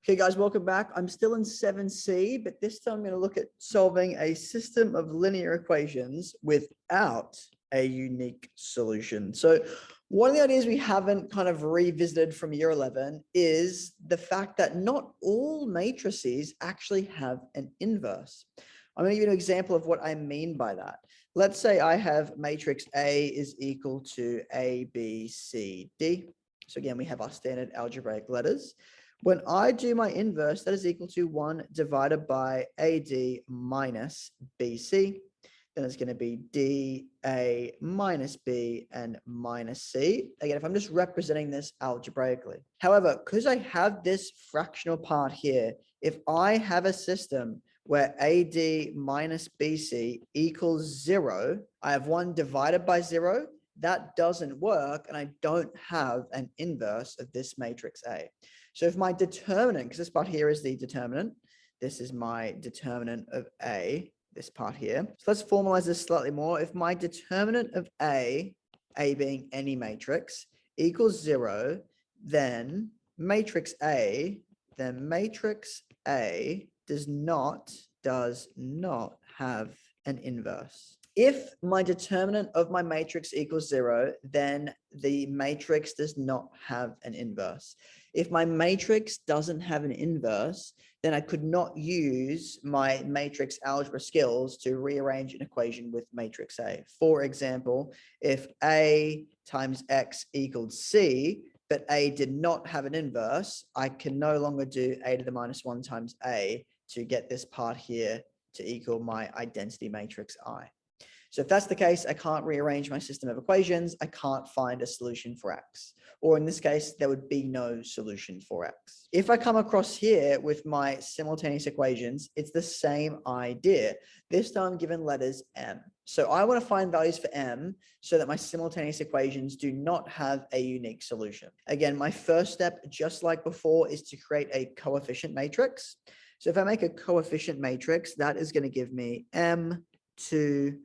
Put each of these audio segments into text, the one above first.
Okay, guys, welcome back. I'm still in 7C, but this time I'm going to look at solving a system of linear equations without a unique solution. So one of the ideas we haven't kind of revisited from year 11 is the fact that not all matrices actually have an inverse. I'm going to give you an example of what I mean by that. Let's say I have matrix A is equal to A, B, C, D. So again, we have our standard algebraic letters. When I do my inverse, that is equal to 1 divided by AD minus BC. Then it's going to be DA minus B and minus C. Again, if I'm just representing this algebraically. However, because I have this fractional part here, if I have a system where AD minus BC equals 0, I have 1 divided by 0. That doesn't work, and I don't have an inverse of this matrix A. So if my determinant, because this part here is the determinant, this is my determinant of A, this part here. So let's formalize this slightly more. If my determinant of A being any matrix, equals 0, then matrix A does not have an inverse. If my determinant of my matrix equals 0, then the matrix does not have an inverse. If my matrix doesn't have an inverse, then I could not use my matrix algebra skills to rearrange an equation with matrix A. For example, if A times X equaled C, but A did not have an inverse, I can no longer do A to the minus 1 times A to get this part here to equal my identity matrix I. So if that's the case, I can't rearrange my system of equations. I can't find a solution for X. Or in this case, there would be no solution for X. If I come across here with my simultaneous equations, it's the same idea, this time given letters M. So I want to find values for M so that my simultaneous equations do not have a unique solution. Again, my first step, just like before, is to create a coefficient matrix. So if I make a coefficient matrix, that is going to give me M2.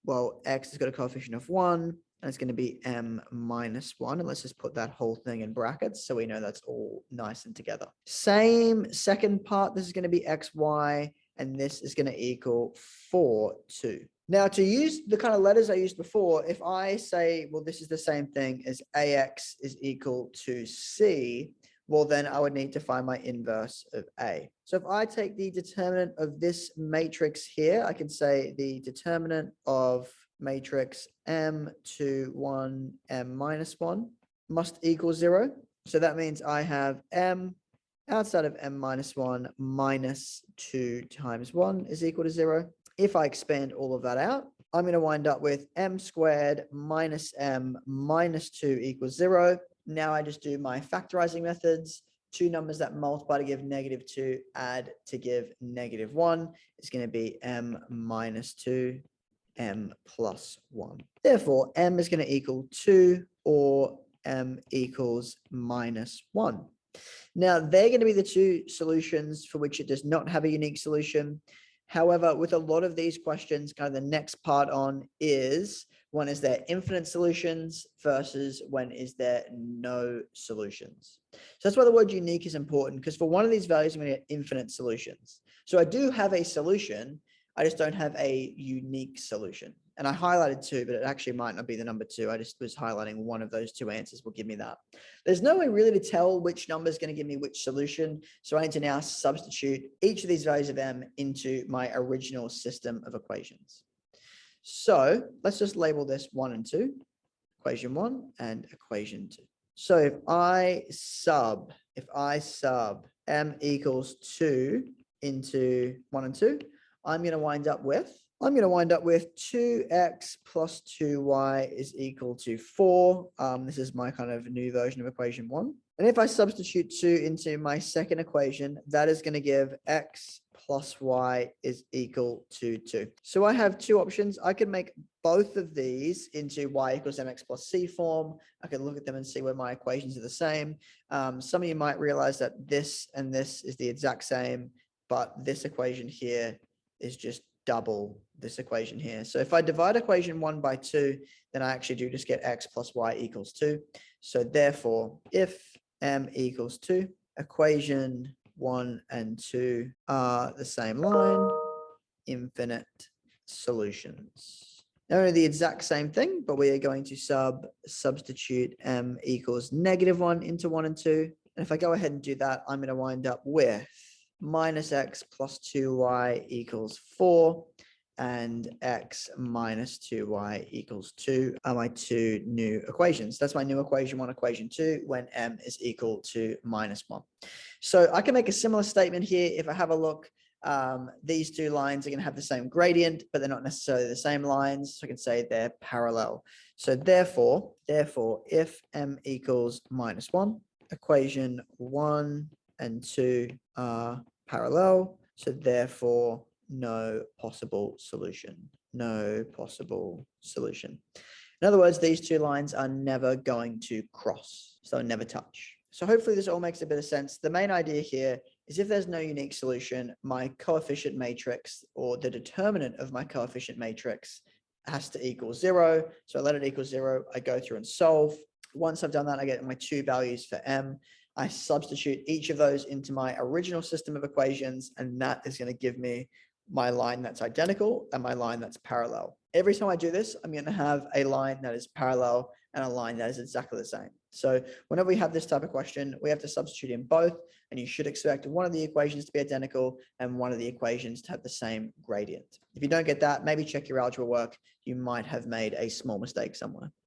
Well, X has got a coefficient of 1, and it's going to be M minus 1. And let's just put that whole thing in brackets so we know that's all nice and together. Same second part, this is going to be XY, and this is going to equal 4, 2. Now, to use the kind of letters I used before, if I say, well, this is the same thing as AX is equal to C, well, then I would need to find my inverse of A. So if I take the determinant of this matrix here, I can say the determinant of matrix M1 M minus 1 must equal 0. So that means I have M outside of M minus 1 minus 2 times 1 is equal to 0. If I expand all of that out, I'm going to wind up with M squared minus M minus 2 equals 0. Now I just do my factorizing methods. Two numbers that multiply to give -2 add to give -1 is going to be M minus 2, M plus 1. Therefore, M is going to equal 2 or M equals -1. Now, they're going to be the two solutions for which it does not have a unique solution. However, with a lot of these questions, kind of the next part on is, when is there infinite solutions versus when is there no solutions. So that's why the word unique is important, because for one of these values, I'm going to get infinite solutions. So I do have a solution, I just don't have a unique solution. And I highlighted 2, but it actually might not be the number 2. I just was highlighting one of those 2 answers will give me that. There's no way really to tell which number is going to give me which solution. So I need to now substitute each of these values of M into my original system of equations. So let's just label this 1 and 2, equation 1 and equation 2. So if I sub M equals 2 into 1 and 2, I'm going to wind up with 2x plus 2y is equal to 4. This is my kind of new version of equation 1. And if I substitute 2 into my second equation, that is going to give x plus y is equal to 2. So I have two options. I can make both of these into y equals mx plus c form. I can look at them and see where my equations are the same. Some of you might realize that this and this is the exact same, but this equation here is just double this equation here. So if I divide equation 1 by 2, then I actually do just get x plus y equals 2. So therefore, if m equals 2, equation 1 and 2 are the same line, infinite solutions. Now they're the exact same thing, but we are going to substitute m equals -1 into 1 and 2. And if I go ahead and do that, I'm going to wind up with minus x plus 2y equals 4 and x minus 2y equals 2 are my two new equations. That's my new equation 1, equation 2, when m is equal to -1. So I can make a similar statement here. If I have a look, these two lines are going to have the same gradient, but they're not necessarily the same lines. So I can say they're parallel. So therefore, if m equals -1, equation 1 and 2 are parallel. So therefore, no possible solution. No possible solution. In other words, these two lines are never going to cross, so they'll never touch. So hopefully this all makes a bit of sense. The main idea here is if there's no unique solution, my coefficient matrix or the determinant of my coefficient matrix has to equal 0. So I let it equal 0. I go through and solve. Once I've done that, I get my two values for m. I substitute each of those into my original system of equations, and that is going to give me my line that's identical and my line that's parallel. Every time I do this, I'm going to have a line that is parallel and a line that is exactly the same. So whenever we have this type of question, we have to substitute in both, and you should expect one of the equations to be identical and one of the equations to have the same gradient. If you don't get that, maybe check your algebra work. You might have made a small mistake somewhere.